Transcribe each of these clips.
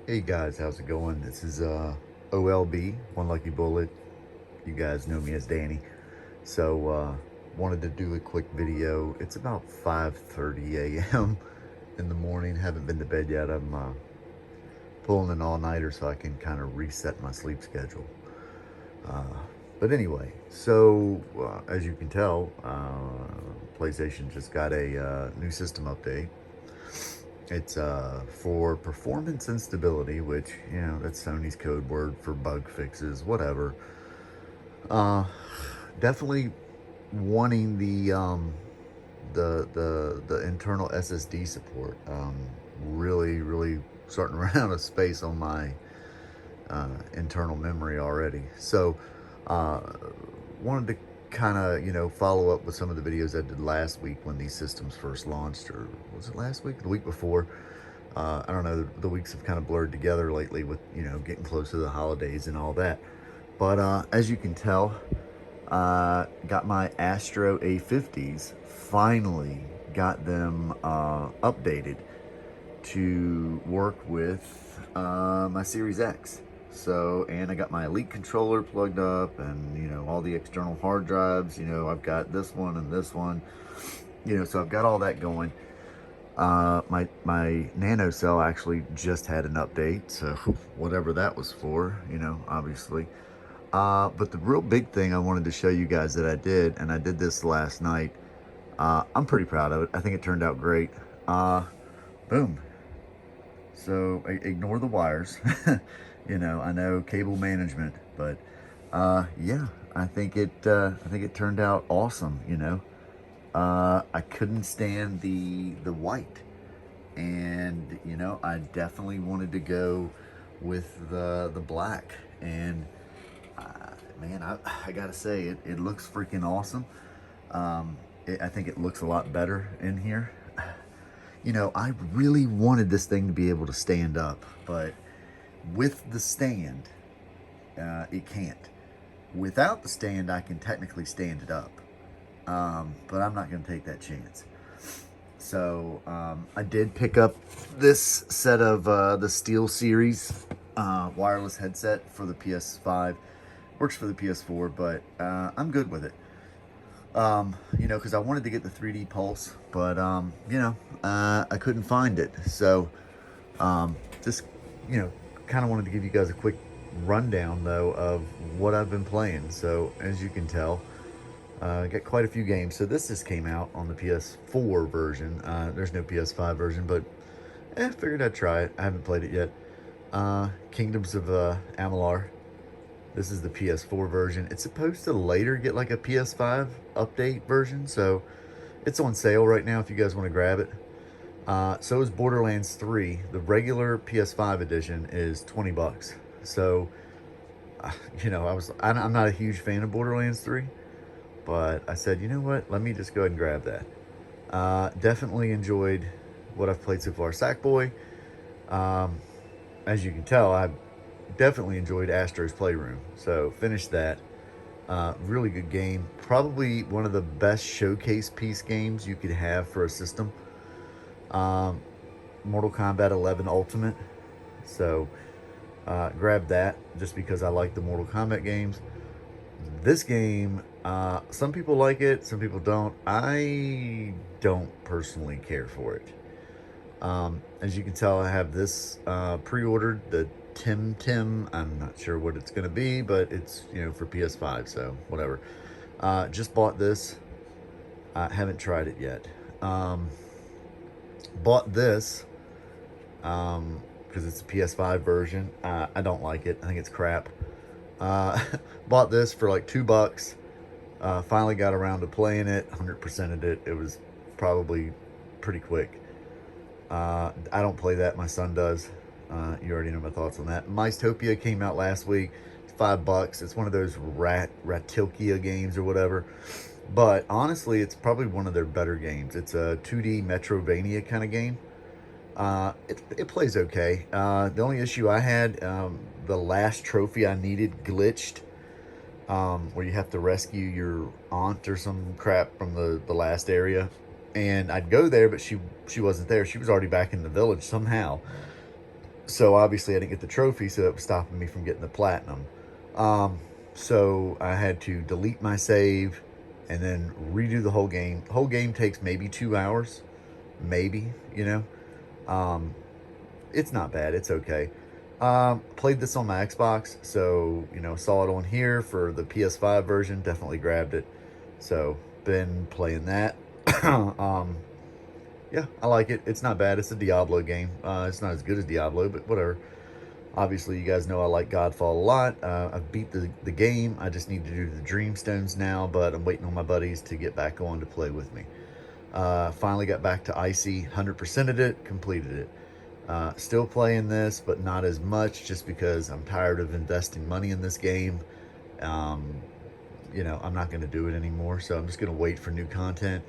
Hey guys, how's it going? This is OLB, One Lucky Bullet. You guys know me as Danny. So wanted to do a quick video. It's about 5:30 a.m. in the morning. Haven't been to bed yet. I'm pulling an all-nighter so I can kind of reset my sleep schedule. Uh, but anyway, so as you can tell, PlayStation just got a new system update. It's for performance and stability, which, you know, that's Sony's code word for bug fixes, whatever. Uh, Definitely wanting the internal SSD support. Really starting to run out of space on my internal memory already. So, uh, wanted to kind of, you know, follow up with some of the videos I did last week when these systems first launched, or was it last week? The week before? I don't know, the weeks have kind of blurred together lately with, you know, getting close to the holidays and all that. But as you can tell, got my Astro A50s, finally got them updated to work with my Series X. So, and I got my Elite controller plugged up, and, you know, all the external hard drives. You know, I've got this one and this one, you know, so I've got all that going. My nano cell actually just had an update, so whatever that was for, you know, obviously. But the real big thing I wanted to show you guys that I did, and I did this last night, I'm pretty proud of it. I think it turned out great. Boom. So ignore the wires. You know, I know cable management, but yeah, I think it turned out awesome. You know, I couldn't stand the white, and you know, I definitely wanted to go with the black. And man, I gotta say, it looks freaking awesome. I think it looks a lot better in here. You know, I really wanted this thing to be able to stand up, but with the stand, it can't. Without the stand, I can technically stand it up, but I'm not going to take that chance. So I did pick up this set of the Steel Series wireless headset for the PS5. Works for the PS4, but I'm good with it. You know, because I wanted to get the 3D Pulse, but, you know, I couldn't find it. So, just, you know, kind of wanted to give you guys a quick rundown, though, of what I've been playing. So, as you can tell, I got quite a few games. So, this just came out on the PS4 version. There's no PS5 version, but, figured I'd try it. I haven't played it yet. Kingdoms of Amalur. This is the PS4 version. It's supposed to later get like a PS5 update version, so it's on sale right now if you guys want to grab it. So is Borderlands 3. The regular PS5 edition is 20 bucks. So, you know, I'm not a huge fan of Borderlands 3, but I said, you know what? Let me just go ahead and grab that. Definitely enjoyed what I've played so far. Sackboy, as you can tell, I definitely enjoyed Astro's Playroom, so finished that. Really good game. Probably one of the best showcase piece games you could have for a system. Mortal Kombat 11 Ultimate. So grab that just because I like the Mortal Kombat games. This game, some people like it, some people don't. I don't personally care for it. As you can tell, I have this pre-ordered, the Tim. I'm not sure what it's going to be, but it's, you know, for PS5, so whatever. Just bought this. I haven't tried it yet. Bought this because it's a PS5 version. I don't like it. I think it's crap. Bought this for like $2. Finally got around to playing it. 100%ed it. It was probably pretty quick. I don't play that. My son does. You already know my thoughts on that. Mystopia came out last week. It's $5. It's one of those Ratilkia games or whatever. But honestly, it's probably one of their better games. It's a 2D Metrovania kind of game. It plays okay. The only issue I had, the last trophy I needed glitched. Where you have to rescue your aunt or some crap from the last area. And I'd go there, but she wasn't there. She was already back in the village somehow. So obviously I didn't get the trophy, so it was stopping me from getting the platinum. Um, so I had to delete my save and then redo the whole game. The whole game takes maybe 2 hours, maybe, you know. Um, it's not bad. It's okay. Played this on my Xbox, so saw it on here for the PS5 version. Definitely grabbed it. So been playing that. um, yeah, I like it. It's not bad. It's a Diablo game. It's not as good as Diablo, but whatever. Obviously, you guys know I like Godfall a lot. I've beat the game. I just need to do the Dreamstones now, but I'm waiting on my buddies to get back on to play with me. Finally got back to Icy, 100%ed it, completed it. Still playing this, but not as much just because I'm tired of investing money in this game. Um, I'm not going to do it anymore, so I'm just going to wait for new content.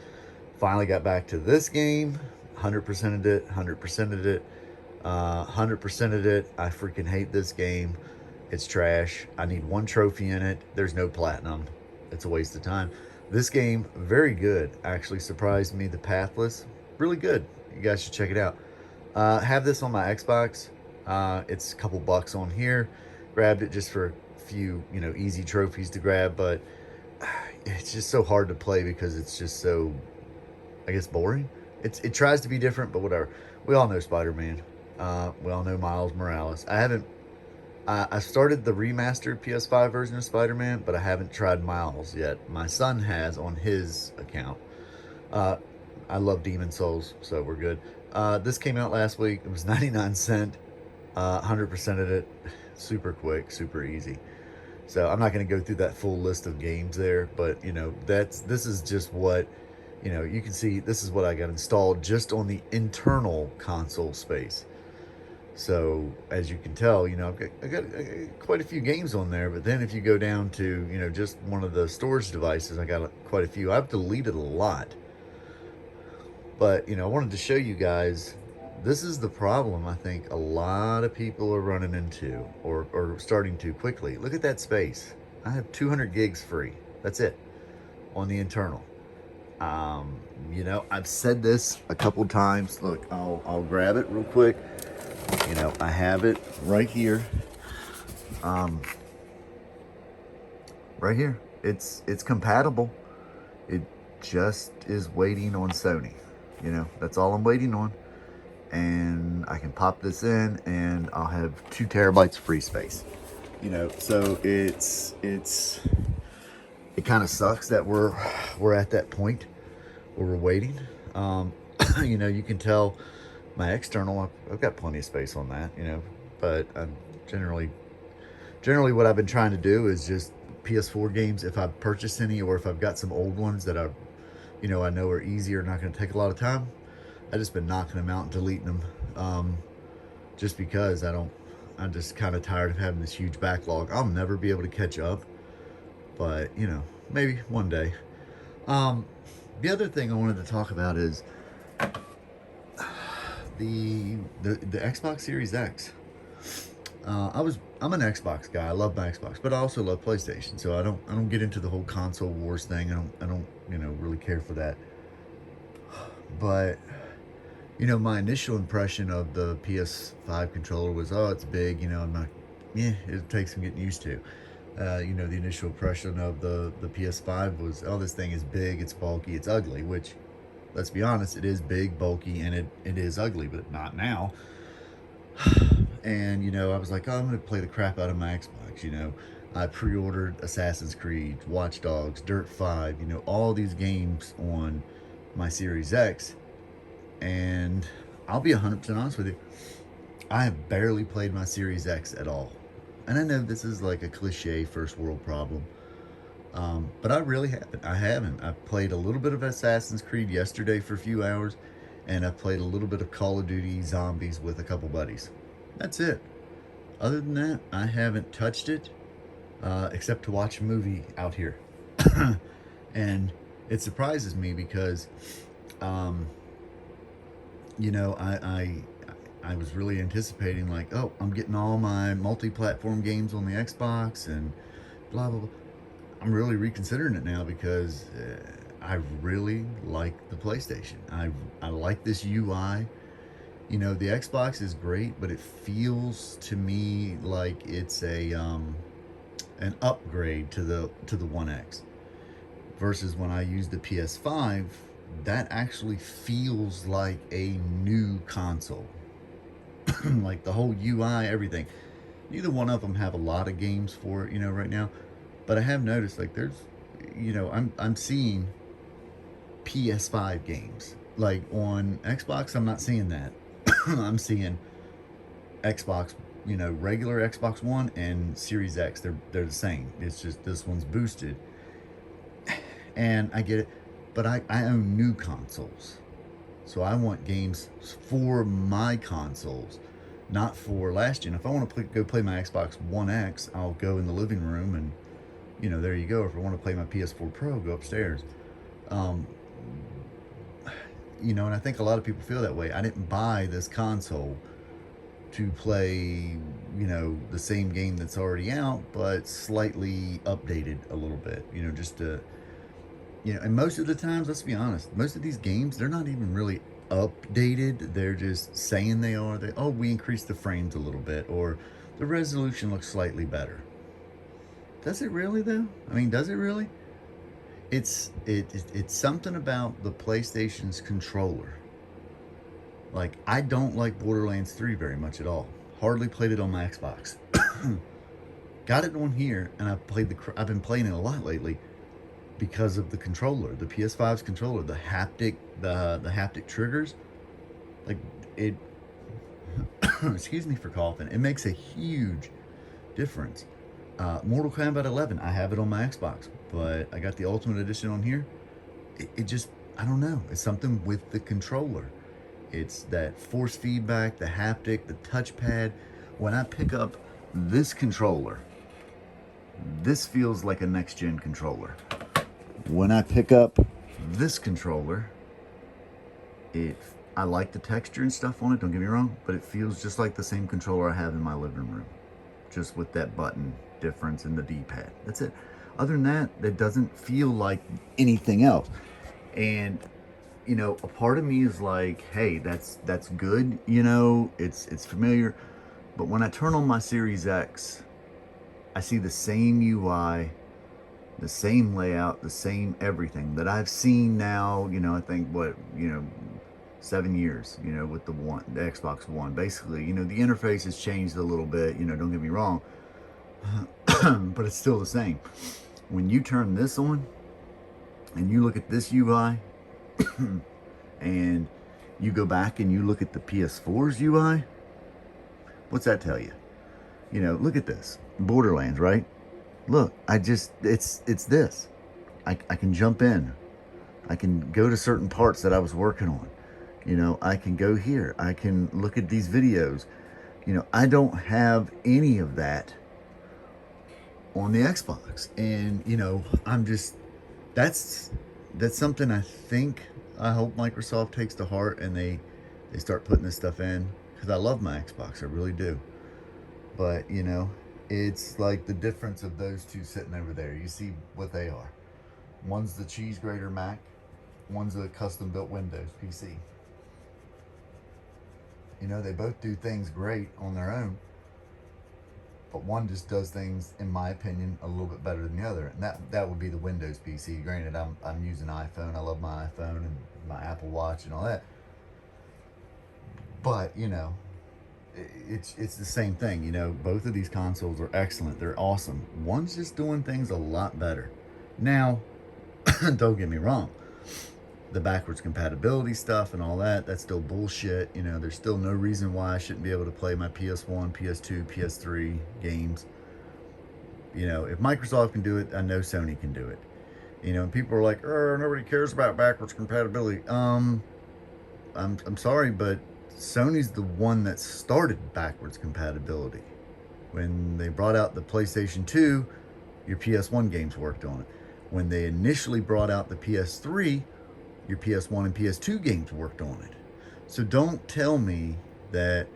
Finally got back to this game, 100%ed it, 100%ed it, 100%ed it. I freaking hate this game. It's trash. I need one trophy in it. There's no platinum. It's a waste of time. This game, very good. Actually surprised me. The Pathless, really good. You guys should check it out. Have this on my Xbox. It's a couple bucks on here. Grabbed it just for a few, easy trophies to grab, but it's just so hard to play because it's just so, I guess, boring. It tries to be different, but whatever. We all know Spider-Man. We all know Miles Morales. I started the remastered PS5 version of Spider-Man, but I haven't tried Miles yet. My son has on his account. Uh, I love Demon Souls, so we're good. This came out last week. It was 99¢. 100% of it. Super quick, super easy. So I'm not going to go through that full list of games there, but this is just what you can see. This is what I got installed just on the internal console space. So as you can tell, I got quite a few games on there. But then if you go down to just one of the storage devices, I got quite a few. I've deleted a lot, but I wanted to show you guys. This is the problem I think a lot of people are running into, or starting to quickly. Look at that space. I have 200 gigs free. That's it on the internal. I've said this a couple times. Look, I'll grab it real quick. I have it right here. Um, right here. It's compatible. It just is waiting on Sony. That's all I'm waiting on. And I can pop this in and I'll have 2 terabytes of free space. So it kind of sucks that we're at that point where we're waiting. You can tell my external, I've got plenty of space on that, but I'm generally what I've been trying to do is just PS4 games, if I've purchased any, or if I've got some old ones that I know are easier, not going to take a lot of time. I just been knocking them out and deleting them, just because I'm just kind of tired of having this huge backlog. I'll never be able to catch up, but maybe one day. The other thing I wanted to talk about is the Xbox Series X. I'm an Xbox guy. I love my Xbox, but I also love PlayStation. So I don't get into the whole console wars thing. I don't really care for that. But my initial impression of the PS5 controller was, oh, it's big. I'm not. Yeah, it takes some getting used to. The initial impression of the PS5 was, oh, this thing is big, it's bulky, it's ugly. Which, let's be honest, it is big, bulky, and it is ugly, but not now. And I was like, oh, I'm gonna play the crap out of my Xbox. I pre-ordered Assassin's Creed, Watch Dogs, Dirt 5, all these games on my Series X. And I'll be 100% honest with you, I have barely played my Series X at all. And I know this is like a cliche first world problem, but I really haven't. I haven't. I played a little bit of Assassin's Creed yesterday for a few hours, and I played a little bit of Call of Duty Zombies with a couple buddies. That's it. Other than that, I haven't touched it, except to watch a movie out here. And it surprises me because, um, I was really anticipating, like, oh, I'm getting all my multi-platform games on the Xbox and blah, blah, blah. I'm really reconsidering it now because I really like the PlayStation. I like this UI. You know, the Xbox is great, but it feels to me like it's a an upgrade to the One X. Versus when I use the PS5, that actually feels like a new console. Like the whole UI, everything. Neither one of them have a lot of games for it, right now. But I have noticed like there's, I'm seeing PS5 games. Like on Xbox, I'm not seeing that. I'm seeing Xbox, regular Xbox One and Series X. They're the same. It's just this one's boosted, and I get it. But I own new consoles, so I want games for my consoles, not for last gen. If I want to go play my Xbox One X, I'll go in the living room and there you go. If I want to play my PS4 Pro, go upstairs. Um, and I think a lot of people feel that way. I didn't buy this console to play, the same game that's already out, but slightly updated a little bit, just to, and most of the times, let's be honest, most of these games, they're not even really updated. They're just saying they are. We increased the frames a little bit, or the resolution looks slightly better. Does it really though? I mean, does it really? It's something about the PlayStation's controller. Like, I don't like Borderlands 3 very much at all. Hardly played it on my Xbox. Got it on here, and I've been playing it a lot lately because of the controller, the PS5's controller, the haptic triggers. Like it, excuse me for coughing. It makes a huge difference. Mortal Kombat 11, I have it on my Xbox, but I got the Ultimate Edition on here. It just, I don't know. It's something with the controller. It's that force feedback, the haptic, the touchpad. When I pick up this controller, this feels like a next-gen controller. When I pick up this controller, I like the texture and stuff on it, don't get me wrong, but it feels just like the same controller I have in my living room. Just with that button difference in the D-pad. That's it. Other than that, it doesn't feel like anything else. And a part of me is like, hey, that's good, it's familiar. But when I turn on my Series X, I see the same UI, the same layout, the same everything that I've seen now, I think 7 years, with the Xbox One. Basically, the interface has changed a little bit, don't get me wrong. But it's still the same. When you turn this on and you look at this UI and you go back and you look at the PS4's UI, what's that tell you? Look at this. Borderlands, right? Look, it's this. I can jump in. I can go to certain parts that I was working on. I can go here. I can look at these videos. I don't have any of that on the Xbox. And, I'm just, that's something I hope Microsoft takes to heart and they start putting this stuff in. Because I love my Xbox, I really do. But, it's like the difference of those two sitting over there. You see what they are. One's the cheese grater Mac. One's a custom built Windows PC. They both do things great on their own. But one just does things, in my opinion, a little bit better than the other. And that would be the Windows PC. Granted, I'm using iPhone. I love my iPhone and my Apple Watch and all that. But, it's the same thing. Both of these consoles are excellent. They're awesome. One's just doing things a lot better. Now, don't get me wrong. The backwards compatibility stuff and all that's still bullshit. There's still no reason why I shouldn't be able to play my PS1, PS2, PS3 games. If Microsoft can do it, I know Sony can do it. And people are like, nobody cares about backwards compatibility. I'm sorry, but Sony's the one that started backwards compatibility. When they brought out the PlayStation 2, your PS1 games worked on it. When they initially brought out the PS3, your PS1 and PS2 games worked on it. So don't tell me that,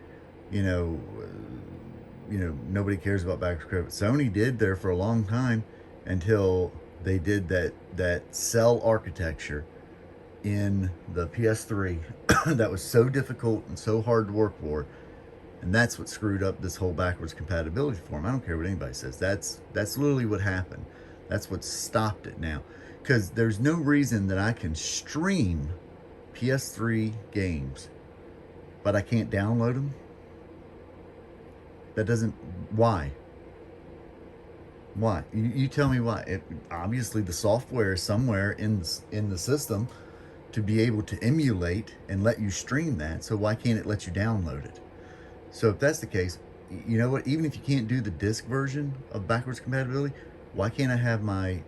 nobody cares about backwards compatibility. Sony did there for a long time until they did that cell architecture in the PS3 that was so difficult and so hard to work for. And that's what screwed up this whole backwards compatibility for them. I don't care what anybody says. That's literally what happened. That's what stopped it now. Because there's no reason that I can stream PS3 games, but I can't download them. That doesn't. Why? Why? You tell me why. Obviously, the software is somewhere in the system to be able to emulate and let you stream that. So why can't it let you download it? So if that's the case, you know what? Even if you can't do the disc version of backwards compatibility, why can't I have my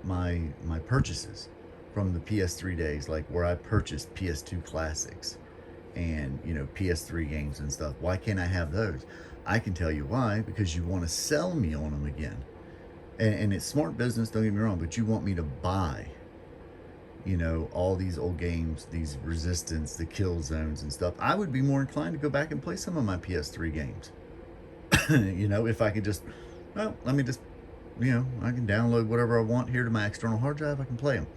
purchases from the PS3 days, like where I purchased PS2 classics and PS3 games and stuff? Why can't I have those? I can tell you why. Because you want to sell me on them again, and it's smart business. Don't get me wrong, but you want me to buy all these old games, these Resistance, the Kill Zones and stuff. I would be more inclined to go back and play some of my PS3 games. If I could just, well, let me just, I can download whatever I want here to my external hard drive. I can play them.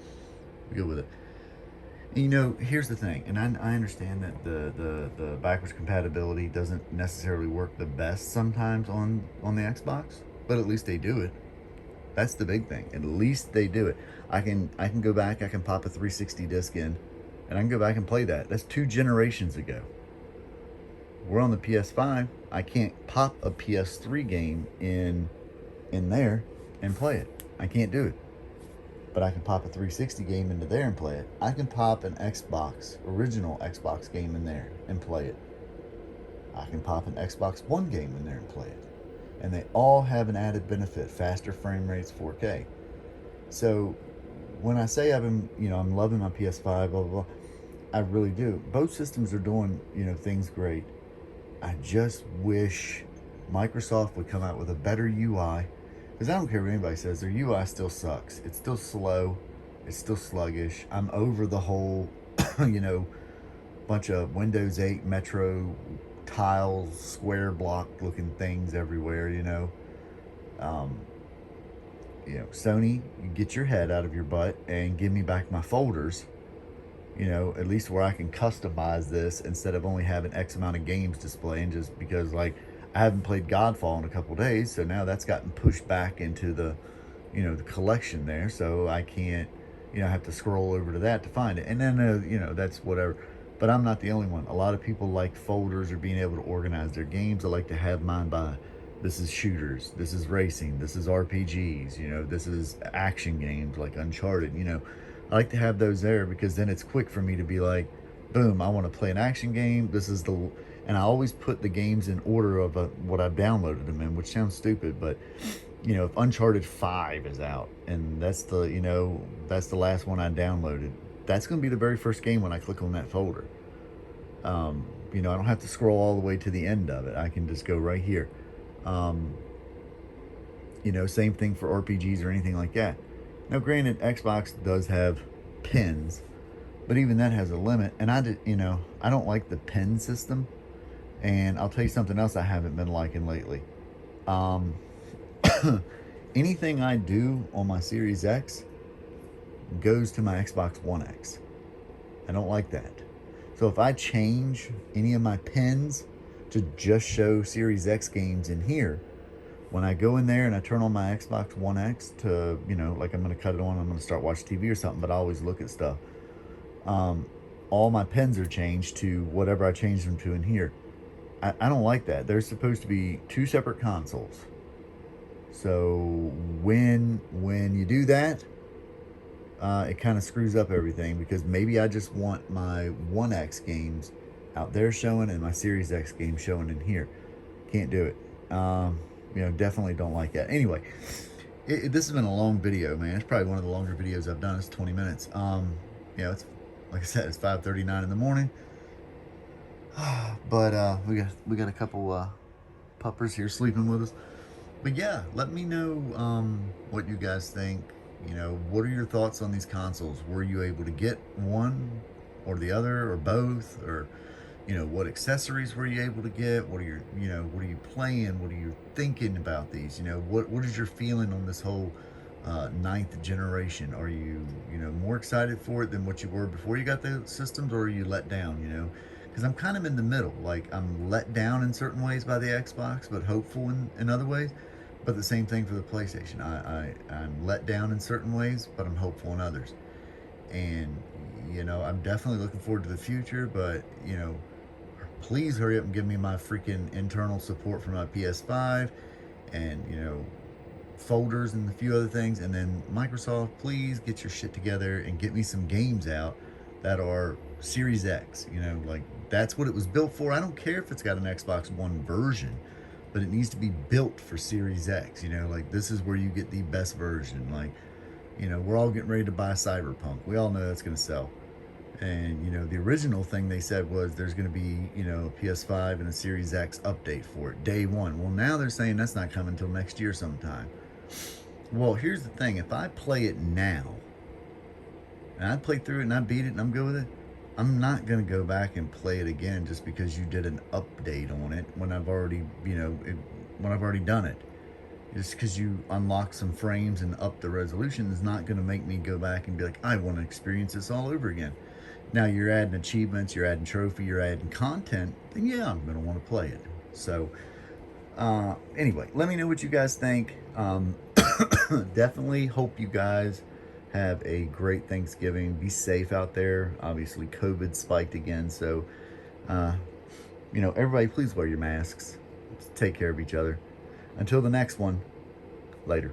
Be good with it. And, here's the thing, and I understand that the backwards compatibility doesn't necessarily work the best sometimes on the Xbox, but at least they do it. That's the big thing. At least they do it. I can go back. I can pop a 360 disc in, and I can go back and play that. That's 2 generations ago. We're on the PS5. I can't pop a PS3 game in there and play it. I can't do it. But I can pop a 360 game into there and play it. I can pop an original Xbox game in there and play it. I can pop an Xbox One game in there and play it. And they all have an added benefit: faster frame rates, 4K. So when I say I'm loving my PS5, blah, blah, blah, I really do. Both systems are doing, things great. I just wish Microsoft would come out with a better UI, because I don't care what anybody says, their UI still sucks. It's still slow. It's still sluggish. I'm over the whole, bunch of Windows 8 Metro tiles, square block looking things everywhere. Sony, you get your head out of your butt and give me back my folders, at least where I can customize this instead of only having X amount of games displaying, just because, like, I haven't played Godfall in a couple days, so now that's gotten pushed back into the collection there, so I can't, have to scroll over to that to find it. And then, that's whatever. But I'm not the only one. A lot of people like folders or being able to organize their games. I like to have mine by, this is shooters, this is racing, this is RPGs, this is action games like Uncharted. I like to have those there, because then it's quick for me to be like, boom, I want to play an action game. And I always put the games in order of what I've downloaded them in, which sounds stupid, but if Uncharted 5 is out and that's the last one I downloaded, that's going to be the very first game when I click on that folder. I don't have to scroll all the way to the end of it. I can just go right here. Same thing for RPGs or anything like that. Now, granted, Xbox does have pins, but even that has a limit. And I don't like the pin system. And I'll tell you something else I haven't been liking lately. Anything I do on my Series X goes to my Xbox One X. I don't like that. So if I change any of my pins to just show Series X games in here, when I go in there and I turn on my Xbox One X to, like I'm going to cut it on, I'm going to start watching TV or something, but I always look at stuff. All my pins are changed to whatever I changed them to in here. I don't like that. They're supposed to be 2 separate consoles. So when you do that, it kind of screws up everything, because maybe I just want my One X games out there showing and my Series X games showing in here. Can't do it. Definitely don't like that. Anyway, this has been a long video, man. It's probably one of the longer videos I've done. It's 20 minutes. It's, like I said, it's 5:39 in the morning. But we got a couple puppers here sleeping with us. But yeah, let me know what you guys think. What are your thoughts on these consoles? Were you able to get one or the other or both? Or what accessories were you able to get? What are what are you playing? What are you thinking about these? What is your feeling on this whole 9th generation? Are you more excited for it than what you were before you got the systems, or are you let down? because I'm kind of in the middle. Like, I'm let down in certain ways by the Xbox, but hopeful in other ways. But the same thing for the PlayStation. I'm let down in certain ways, but I'm hopeful in others. And, I'm definitely looking forward to the future, but, please hurry up and give me my freaking internal support for my PS5 and, folders and a few other things. And then Microsoft, please get your shit together and get me some games out that are Series X. Like, that's what it was built for. I don't care if it's got an Xbox One version, but it needs to be built for Series X. Like, this is where you get the best version. Like, we're all getting ready to buy Cyberpunk. We all know that's going to sell. And, the original thing they said was there's going to be, a PS5 and a Series X update for it day one. Well, now they're saying that's not coming until next year sometime. Well, here's the thing. If I play it now, and I play through it and I beat it and I'm good with it, I'm not going to go back and play it again just because you did an update on it when I've already, when I've already done it. Just because you unlock some frames and up the resolution is not going to make me go back and be like, I want to experience this all over again. Now you're adding achievements, you're adding trophy, you're adding content, then yeah, I'm going to want to play it. So, anyway, let me know what you guys think. Definitely hope you guys have a great Thanksgiving. Be safe out there. Obviously, COVID spiked again. So, uh, everybody, please wear your masks. Take care of each other. Until the next one, later.